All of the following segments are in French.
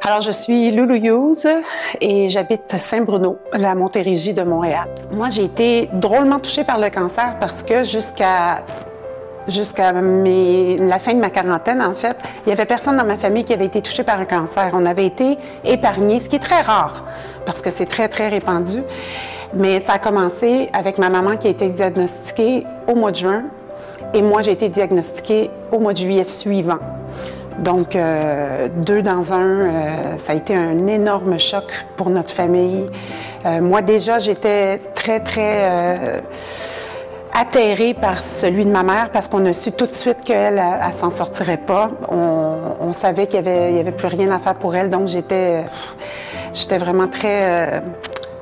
Alors, je suis Loulou Hughes et j'habite Saint-Bruno, la Montérégie de Montréal. Moi, j'ai été drôlement touchée par le cancer parce que jusqu'à la fin de ma quarantaine, en fait, il n'y avait personne dans ma famille qui avait été touché par un cancer. On avait été épargnés, ce qui est très rare parce que c'est très, très répandu. Mais ça a commencé avec ma maman qui a été diagnostiquée au mois de juin et moi, j'ai été diagnostiquée au mois de juillet suivant. Donc, deux dans un, ça a été un énorme choc pour notre famille. Moi, déjà, j'étais très, très atterrée par celui de ma mère parce qu'on a su tout de suite qu'elle, elle s'en sortirait pas. On savait qu'il y avait plus rien à faire pour elle, donc j'étais vraiment très...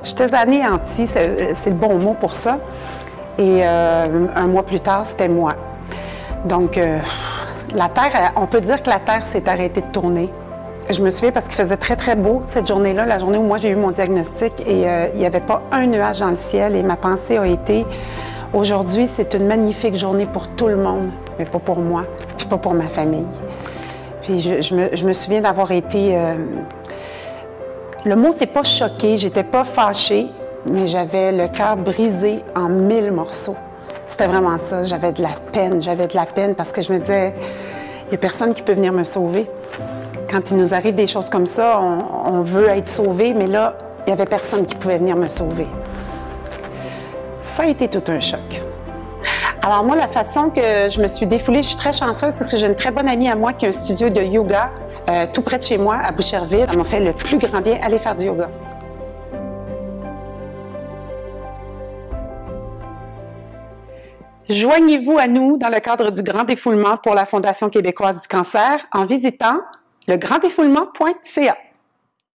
j'étais anéantie, c'est le bon mot pour ça. Et un mois plus tard, c'était moi. Donc, la Terre, on peut dire que la Terre s'est arrêtée de tourner. Je me souviens parce qu'il faisait très, très beau cette journée-là, la journée où moi j'ai eu mon diagnostic et il n'y avait pas un nuage dans le ciel et ma pensée a été aujourd'hui, c'est une magnifique journée pour tout le monde, mais pas pour moi, puis pas pour ma famille. Puis je me souviens d'avoir été... le mot, c'est pas choquée, j'étais pas fâchée, mais j'avais le cœur brisé en 1000 morceaux. C'était vraiment ça, j'avais de la peine parce que je me disais, il n'y a personne qui peut venir me sauver. Quand il nous arrive des choses comme ça, on veut être sauvé, mais là, il n'y avait personne qui pouvait venir me sauver. Ça a été tout un choc. Alors moi, la façon que je me suis défoulée, je suis très chanceuse parce que j'ai une très bonne amie à moi qui a un studio de yoga tout près de chez moi, à Boucherville. Elle m'a fait le plus grand bien, aller faire du yoga. Joignez-vous à nous dans le cadre du Grand Défoulement pour la Fondation québécoise du cancer en visitant legranddéfoulement.ca.